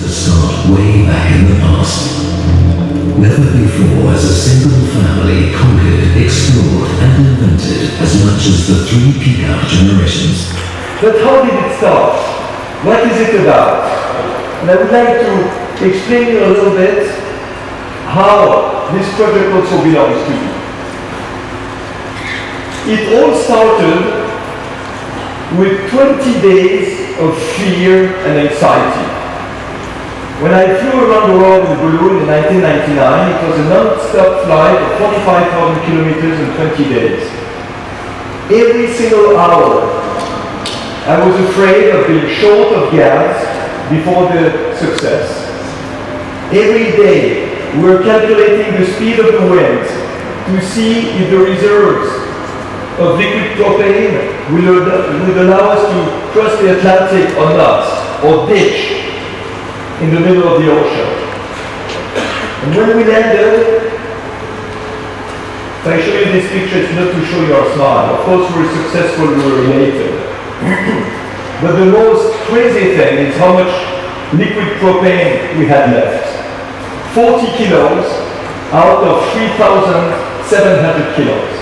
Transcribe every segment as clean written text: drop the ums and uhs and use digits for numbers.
to start way back in the past. Never before has a single family conquered, explored, and invented as much as the three Piccard generations. But how did it start? What is it about? And I would like to explain you a little bit how this project also belongs to me. It all started with 20 days of fear and anxiety. When I flew around the world in a balloon in 1999, it was a non-stop flight of 45,000 kilometers in 20 days. Every single hour, I was afraid of being short of gas before the success. Every day, we were calculating the speed of the wind to see if the reserves of liquid propane would allow us to cross the Atlantic or not, or ditch in the middle of the ocean. And when we landed, if I show you this picture, it's not to show you our smile. Of course, we were successful, we were elated. But the most crazy thing is how much liquid propane we had left. 40 kilos out of 3,700 kilos.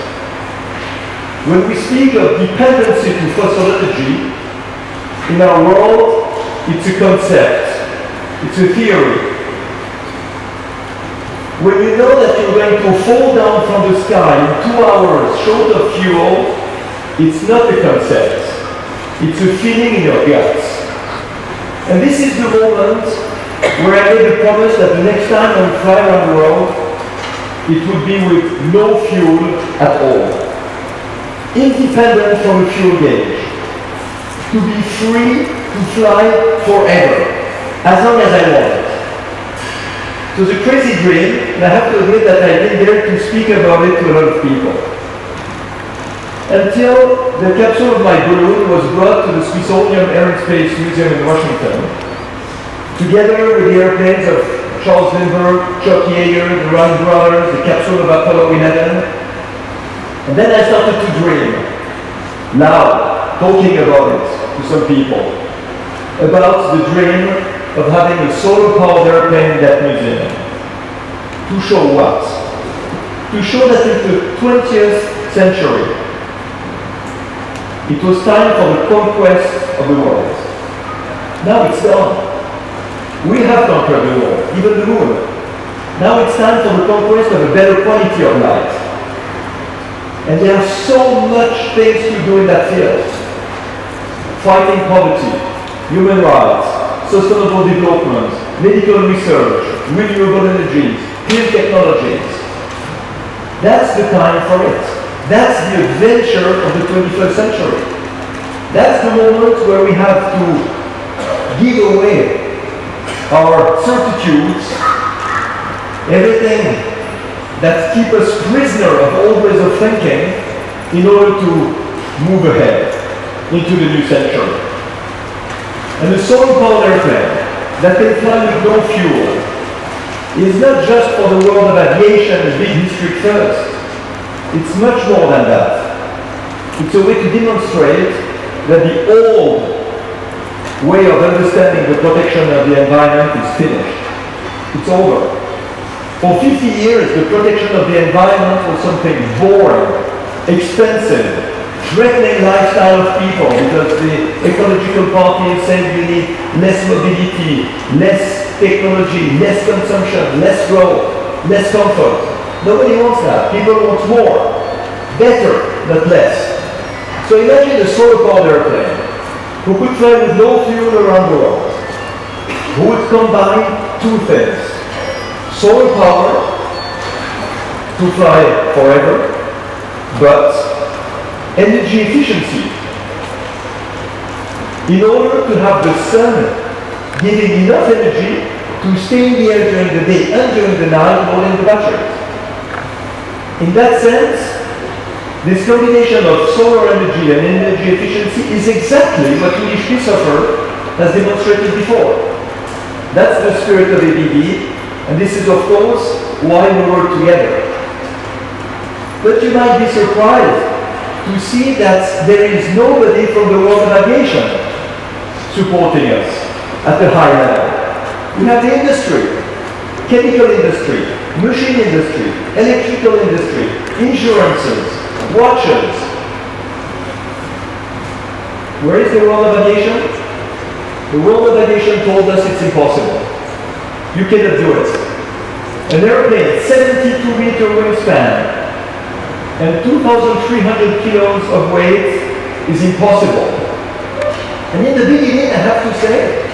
When we speak of dependency to fossil energy, in our world, it's a concept, it's a theory. When you know that you're going to fall down from the sky in 2 hours short of fuel, it's not a concept, it's a feeling in your guts. And this is the moment where I made the promise that the next time I would fly around the world, it would be with no fuel at all. Independent from a fuel gauge. To be free to fly forever, as long as I want it. It was a crazy dream, and I have to admit that I didn't dare to speak about it to a lot of people. Until the capsule of my balloon was brought to the Smithsonian Air and Space Museum in Washington, together with the airplanes of Charles Lindbergh, Chuck Yeager, the Wright brothers, the capsule of Apollo 11. And then I started to dream, loud, talking about it to some people, about the dream of having a solar-powered airplane in that museum. To show what? To show that in the 20th century, it was time for the conquest of the world. Now it's done. We have conquered the world, even the moon. Now it's time for the conquest of a better quality of life. And there are so much things to do in that field. Fighting poverty, human rights, sustainable development, medical research, renewable energies, clean technologies. That's the time for it. That's the adventure of the 21st century. That's the moment where we have to give away our certitudes, everything that keep us prisoner of old ways of thinking in order to move ahead into the new century. And the solar-powered airplane that can fly with no fuel is not just for the world of aviation and big history first. It's much more than that. It's a way to demonstrate that the old way of understanding the protection of the environment is finished. It's over. For 50 years, the protection of the environment was something boring, expensive, threatening lifestyle of people because the ecological party is saying we need less mobility, less technology, less consumption, less growth, less comfort. Nobody wants that. People want more, better, not less. So imagine a solar-powered airplane who could fly with no fuel around the world, who would combine two things. Solar power to fly forever, but energy efficiency. In order to have the sun giving enough energy to stay in the air during the day and during the night more than the batteries. In that sense, this combination of solar energy and energy efficiency is exactly what Ulrich Christopher has demonstrated before. That's the spirit of ABB. And this is, of course, why we work together. But you might be surprised to see that there is nobody from the world of aviation supporting us at a high level. We have the industry, chemical industry, machine industry, electrical industry, insurances, watches. Where is the world of aviation? The world of aviation told us it's impossible. You cannot do it. An airplane, 72-meter wingspan, and 2,300 kilos of weight is impossible. And in the beginning, I have to say,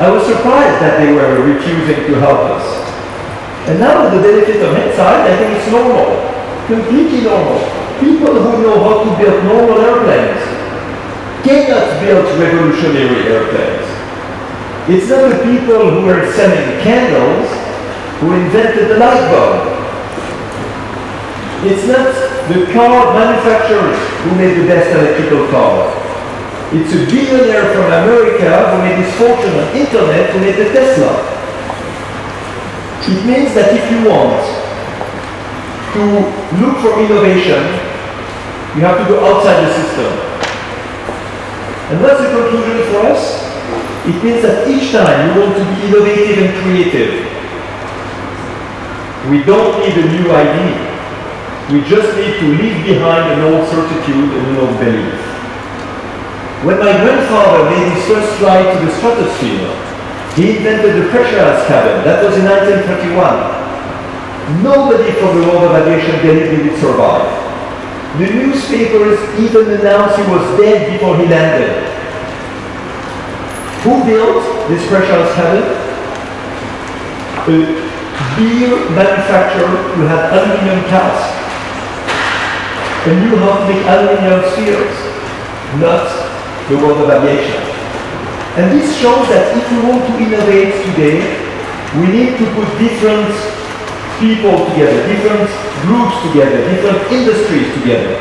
I was surprised that they were refusing to help us. And now with the benefit of hindsight, I think it's normal, completely normal. People who know how to build normal airplanes cannot build revolutionary airplanes. It's not the people who were selling candles who invented the light bulb. It's not the car manufacturers who made the best electrical car. It's a billionaire from America who made his fortune on internet who made the Tesla. It means that if you want to look for innovation, you have to go outside the system. And what's the conclusion for us? It means that each time you want to be innovative and creative, we don't need a new idea. We just need to leave behind an old certitude and an old belief. When my grandfather made his first flight to the stratosphere, he invented the pressurized cabin. That was in 1931. Nobody from the world of aviation believed he would survive. The newspapers even announced he was dead before he landed. Who built this pressurized cabin? A beer manufacturer who had aluminum casks and knew how to make aluminum spheres, not the world of aviation. And this shows that if we want to innovate today, we need to put different people together, different groups together, different industries together.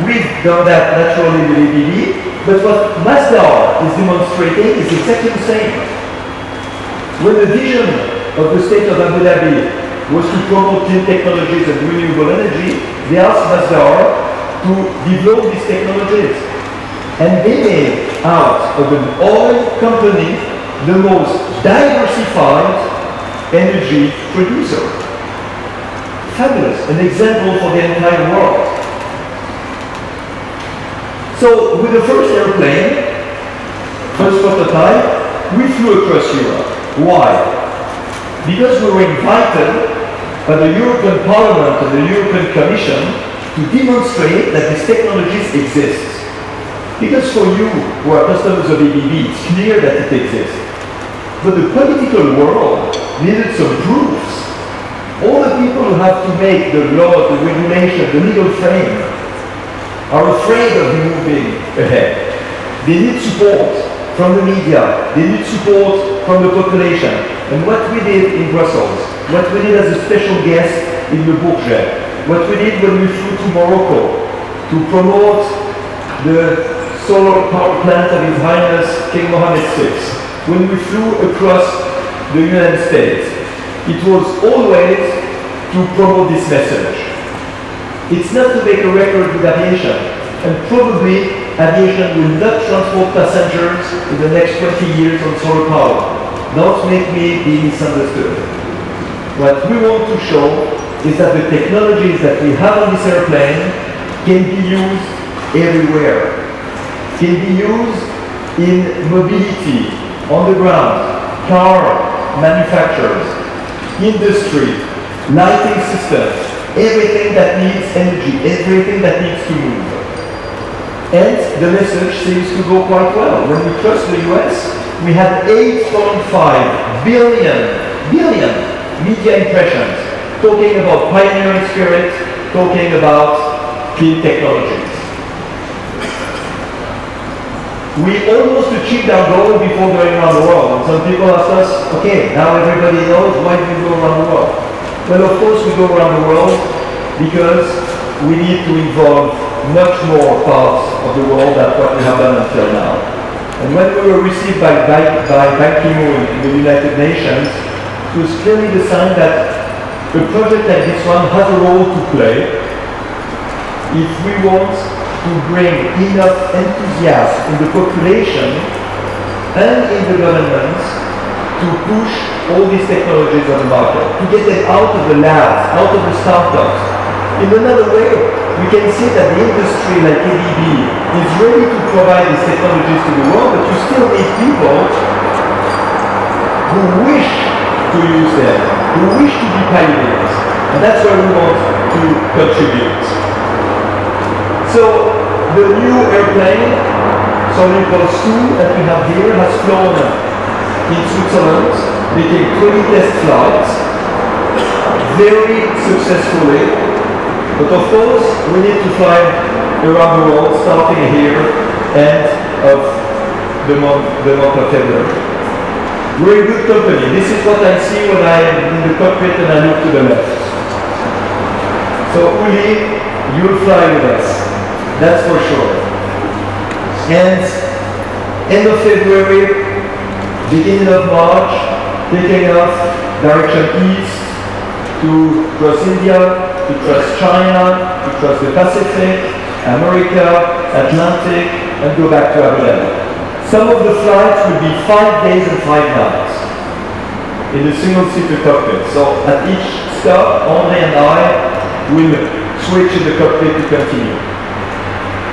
We've done that naturally with ABB, but what Masdar is demonstrating is exactly the same. When the vision of the state of Abu Dhabi was to promote clean technologies and renewable energy, they asked Masdar to develop these technologies. And they made out of an oil company the most diversified energy producer. Fabulous, an example for the entire world. So with the first airplane, first prototype, we flew across Europe. Why? Because we were invited by the European Parliament and the European Commission to demonstrate that these technologies exist. Because for you who are customers of ABB, it's clear that it exists. But the political world needed some proofs. All the people who have to make the law, the regulation, the legal frame are afraid of moving ahead. They need support from the media. They need support from the population. And what we did in Brussels, what we did as a special guest in Le Bourget, what we did when we flew to Morocco to promote the solar power plant of His Highness King Mohammed VI, when we flew across the United States, it was always to promote this message. It's not to make a record with aviation, and probably aviation will not transport passengers in the next 20 years on solar power. Don't make me be misunderstood. What we want to show is that the technologies that we have on this airplane can be used everywhere. Can be used in mobility, on the ground, car manufacturers, industry, lighting systems, everything that needs energy, everything that needs to move. And the message seems to go quite well. When we crossed the US, we had 8.5 billion media impressions talking about pioneering spirit, talking about clean technologies. We almost achieved our goal before going around the world. And some people ask us, okay, now everybody knows, why do we go around the world? Well, of course we go around the world because we need to involve much more parts of the world than what we have done until now. And when we were received by Ban Ki-moon in the United Nations, it was clearly the sign that a project like this one has a role to play if we want to bring enough enthusiasm in the population and in the governments to to push all these technologies on the market, to get them out of the labs, out of the startups. In another way, we can see that the industry like ABB is ready to provide these technologies to the world, but you still need people who wish to use them, who wish to be pioneers. And that's where we want to contribute. So the new airplane, Solar 2 that we have here, has flown in Switzerland, making 20 test flights, very successfully. But of course, we need to fly around the world, starting here, end of the month of February. We're a good company. This is what I see when I'm in the cockpit and I look to the left. So Uli, you'll fly with us. That's for sure. And end of February, beginning of March, taking off direction east to cross India, to cross China, to cross the Pacific, America, Atlantic, and go back to Abu Dhabi. Some of the flights will be 5 days and 5 nights in a single-seater cockpit. So at each stop, André and I will switch in the cockpit to continue.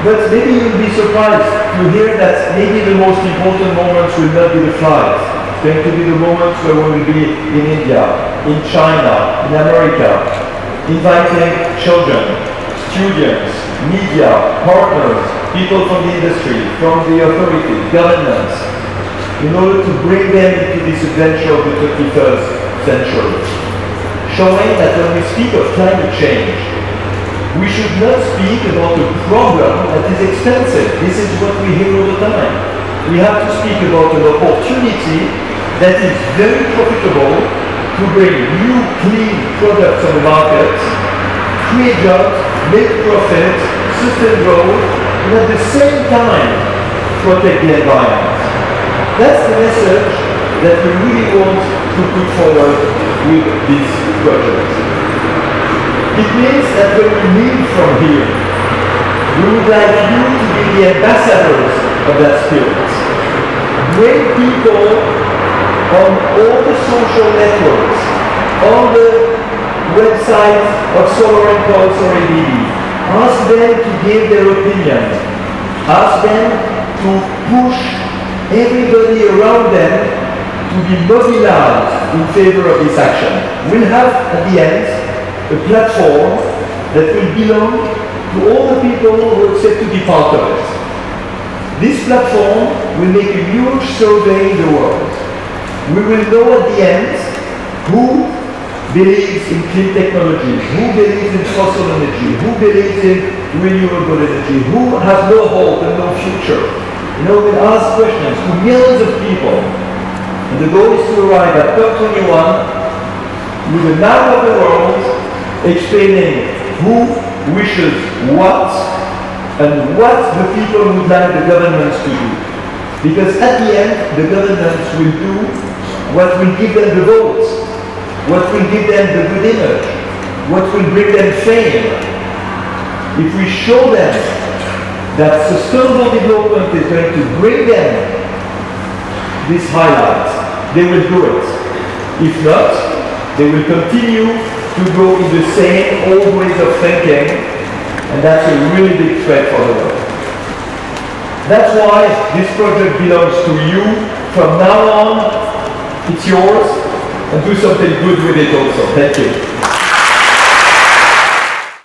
But maybe you'll be surprised to hear that maybe the most important moments will not be the flights. It's going to be the moments where we will be in India, in China, in America, inviting children, students, media, partners, people from the industry, from the authorities, governments, in order to bring them into this adventure of the 21st century. Showing that when we speak of climate change, we should not speak about a problem that is expensive. This is what we hear all the time. We have to speak about an opportunity that is very profitable to bring new clean products on the market, create jobs, make profit, sustain growth, and at the same time protect the environment. That's the message that we really want to put forward with this project. It means that when we leave from here, we would like you to be the ambassadors of that spirit. Bring people on all the social networks, on the website of Solar Impulse or ABB. Ask them to give their opinion. Ask them to push everybody around them to be mobilized in favor of this action. We'll have at the end a platform that will belong to all the people who accept to be part of it. This platform will make a huge survey in the world. We will know at the end who believes in clean technology, who believes in fossil energy, who believes in renewable energy, who has no hope and no future. We'll ask questions to millions of people. And the goal is to arrive at COP21 with a map of the world explaining who wishes what and what the people would like the governments to do. Because at the end, the governments will do what will give them the votes, what will give them the good image, what will bring them fame. If we show them that sustainable development is going to bring them these highlights, they will do it. If not, they will continue to go in the same old ways of thinking, and that's a really big threat for the world. That's why this project belongs to you. From now on, it's yours, and do something good with it also. Thank you.